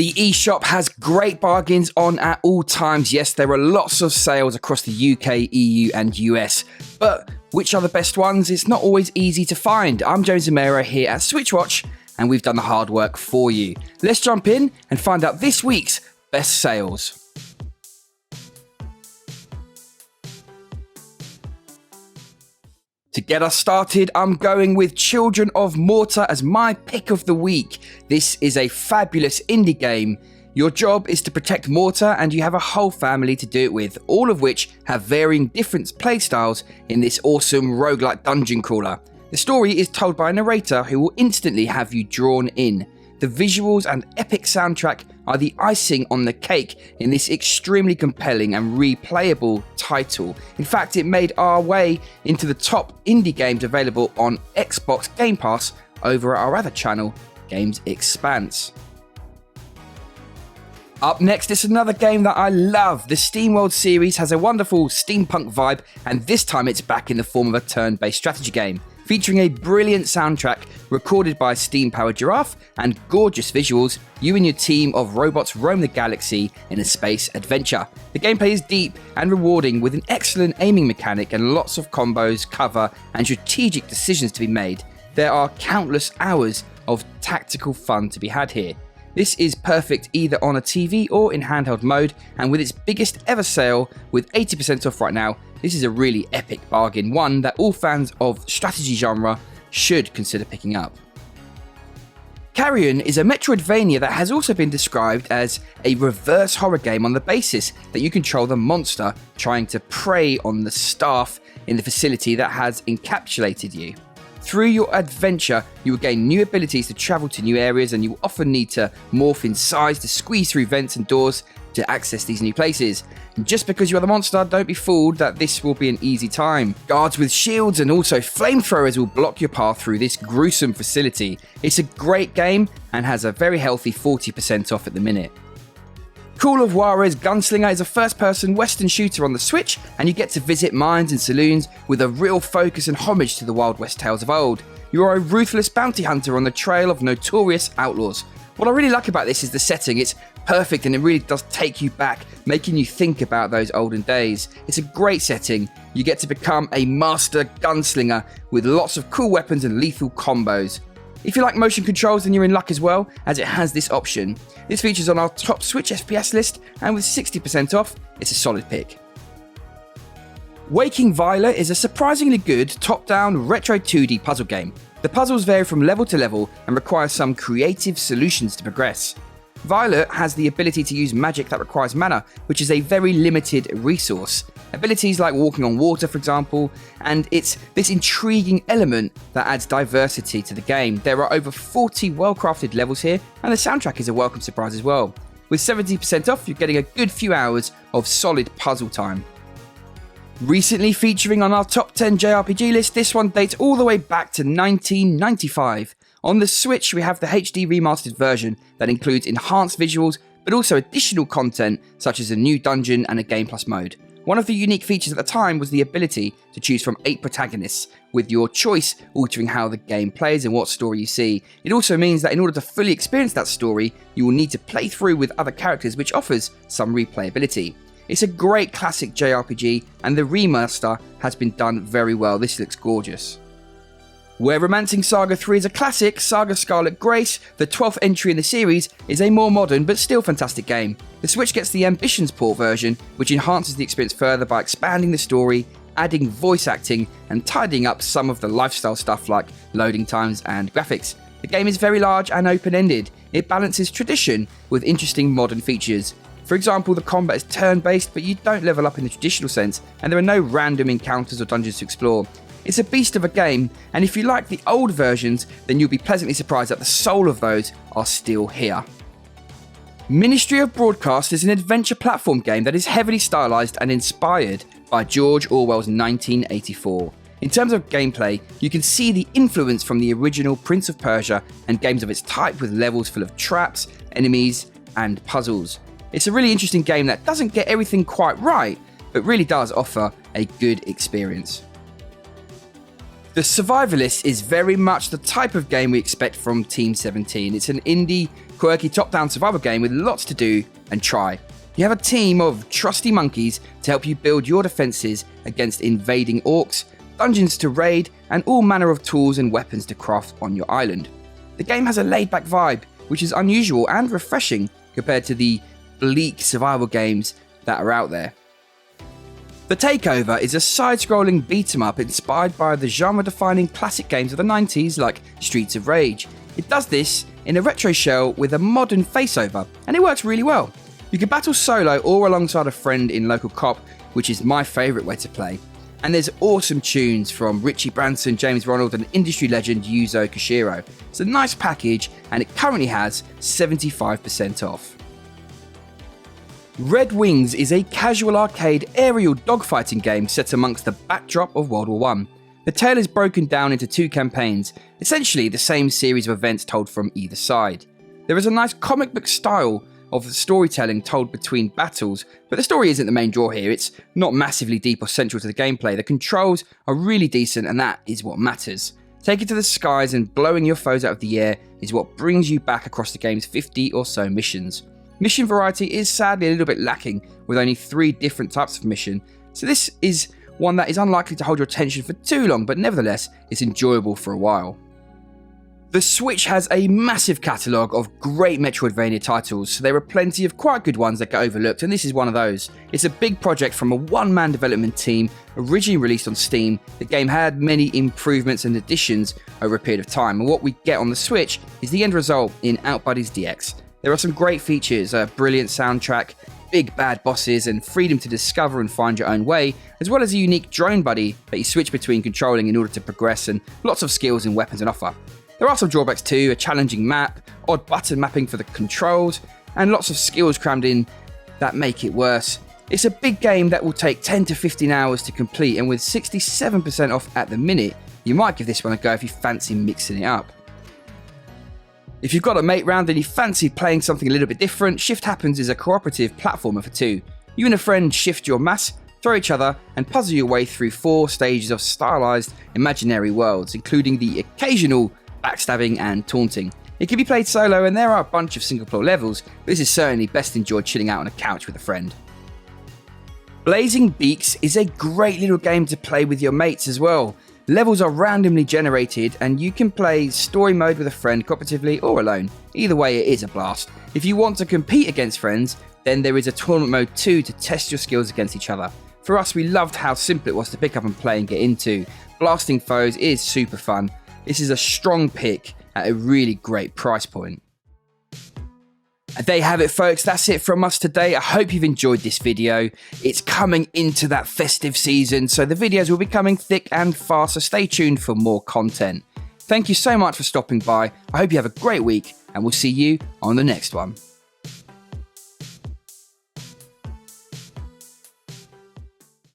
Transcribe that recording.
The eShop has great bargains on at all times. Yes, there are lots of sales across the UK, EU and US. But which are the best ones? It's not always easy to find. I'm James Zamora here at SwitchWatch, and we've done the hard work for you. Let's jump in and find out this week's best sales. To get us started, I'm going with Children of Morta as my pick of the week. This is a fabulous indie game. Your job is to protect Morta and you have a whole family to do it with, all of which have varying different playstyles in this awesome roguelike dungeon crawler. The story is told by a narrator who will instantly have you drawn in. The visuals and epic soundtrack are the icing on the cake in this extremely compelling and replayable title. In fact, it made our way into the top indie games available on Xbox gamepass over at our other channel, Games Expanse. Up next is another game that I love. The SteamWorld series has a wonderful steampunk vibe, and this time it's back in the form of a turn-based strategy game. Featuring a brilliant soundtrack recorded by steam-powered giraffe and gorgeous visuals, you and your team of robots roam the galaxy in a space adventure. The gameplay is deep and rewarding with an excellent aiming mechanic and lots of combos, cover and strategic decisions to be made. There are countless hours of tactical fun to be had here. This is perfect either on a TV or in handheld mode, and with its biggest ever sale with 80% off right now, this is a really epic bargain, one that all fans of strategy genre should consider picking up. Carrion is a Metroidvania that has also been described as a reverse horror game on the basis that you control the monster trying to prey on the staff in the facility that has encapsulated you. Through your adventure, you will gain new abilities to travel to new areas, and you will often need to morph in size to squeeze through vents and doors to access these new places. And just because you are the monster, don't be fooled that this will be an easy time. Guards with shields and also flamethrowers will block your path through this gruesome facility. It's a great game and has a very healthy 40% off at the minute. Call of Juarez Gunslinger is a first-person Western shooter on the Switch, and you get to visit mines and saloons with a real focus and homage to the Wild West tales of old. You are a ruthless bounty hunter on the trail of notorious outlaws. What I really like about this is the setting. It's perfect and it really does take you back, making you think about those olden days. It's a great setting. You get to become a master gunslinger with lots of cool weapons and lethal combos. If you like motion controls, then you're in luck as well, as it has this option. This features on our top Switch FPS list, and with 60% off, it's a solid pick. Waking Violet is a surprisingly good top-down retro 2D puzzle game. The puzzles vary from level to level and require some creative solutions to progress. Violet has the ability to use magic that requires mana, which is a very limited resource. Abilities like walking on water, for example, and it's this intriguing element that adds diversity to the game. There are over 40 well-crafted levels here, and the soundtrack is a welcome surprise as well. With 70% off, you're getting a good few hours of solid puzzle time. Recently featuring on our top 10 JRPG list, this one dates all the way back to 1995. On the Switch, we have the HD remastered version that includes enhanced visuals, but also additional content such as a new dungeon and a Game Plus mode. One of the unique features at the time was the ability to choose from 8 protagonists, with your choice altering how the game plays and what story you see. It also means that in order to fully experience that story, you will need to play through with other characters, which offers some replayability. It's a great classic JRPG, and the remaster has been done very well. This looks gorgeous. Where Romancing Saga 3 is a classic, SaGa Scarlet Grace, the 12th entry in the series, is a more modern but still fantastic game. The Switch gets the Ambitions port version, which enhances the experience further by expanding the story, adding voice acting, and tidying up some of the lifestyle stuff like loading times and graphics. The game is very large and open-ended. It balances tradition with interesting modern features. For example, the combat is turn-based, but you don't level up in the traditional sense, and there are no random encounters or dungeons to explore. It's a beast of a game, and if you like the old versions, then you'll be pleasantly surprised that the soul of those are still here. Ministry of Broadcast is an adventure platform game that is heavily stylized and inspired by George Orwell's 1984. In terms of gameplay, you can see the influence from the original Prince of Persia and games of its type, with levels full of traps, enemies, and puzzles. It's a really interesting game that doesn't get everything quite right, but really does offer a good experience. The Survivalist is very much the type of game we expect from Team 17. It's an indie quirky top-down survival game with lots to do and try. You have a team of trusty monkeys to help you build your defences against invading orcs, dungeons to raid, and all manner of tools and weapons to craft on your island. The game has a laid-back vibe, which is unusual and refreshing compared to the bleak survival games that are out there. The TakeOver is a side-scrolling beat-em-up inspired by the genre-defining classic games of the 90s like Streets of Rage. It does this in a retro shell with a modern faceover, and it works really well. You can battle solo or alongside a friend in local co-op, which is my favourite way to play. And there's awesome tunes from Richie Branson, James Ronald and industry legend Yuzo Koshiro. It's a nice package and it currently has 75% off. Red Wings is a casual arcade aerial dogfighting game set amongst the backdrop of World War I. The tale is broken down into 2 campaigns, essentially the same series of events told from either side. There is a nice comic book style of storytelling told between battles, but the story isn't the main draw here. It's not massively deep or central to the gameplay. The controls are really decent and that is what matters. Taking to the skies and blowing your foes out of the air is what brings you back across the game's 50 or so missions. Mission variety is sadly a little bit lacking with only 3 different types of mission, so this is one that is unlikely to hold your attention for too long, but nevertheless it's enjoyable for a while. The Switch has a massive catalogue of great Metroidvania titles, so there are plenty of quite good ones that get overlooked, and this is one of those. It's a big project from a one-man development team, originally released on Steam. The game had many improvements and additions over a period of time, and what we get on the Switch is the end result in Outbuddies DX. There are some great features, a brilliant soundtrack, big bad bosses, and freedom to discover and find your own way, as well as a unique drone buddy that you switch between controlling in order to progress, and lots of skills and weapons on offer. There are some drawbacks too, a challenging map, odd button mapping for the controls, and lots of skills crammed in that make it worse. It's a big game that will take 10 to 15 hours to complete, and with 67% off at the minute, you might give this one a go if you fancy mixing it up. If you've got a mate round and you fancy playing something a little bit different, Shift Happens is a cooperative platformer for 2. You and a friend shift your mass, throw each other, and puzzle your way through 4 stages of stylized imaginary worlds, including the occasional backstabbing and taunting. It can be played solo and there are a bunch of single player levels, but this is certainly best enjoyed chilling out on a couch with a friend. Blazing Beaks is a great little game to play with your mates as well. Levels are randomly generated and you can play story mode with a friend cooperatively or alone. Either way it is a blast. If you want to compete against friends, then there is a tournament mode too to test your skills against each other. For us, we loved how simple it was to pick up and play and get into. Blasting foes is super fun. This is a strong pick at a really great price point. And there you have it, folks. That's it from us today. I hope you've enjoyed this video. It's coming into that festive season, so the videos will be coming thick and fast, so stay tuned for more content. Thank you so much for stopping by. I hope you have a great week, and we'll see you on the next one.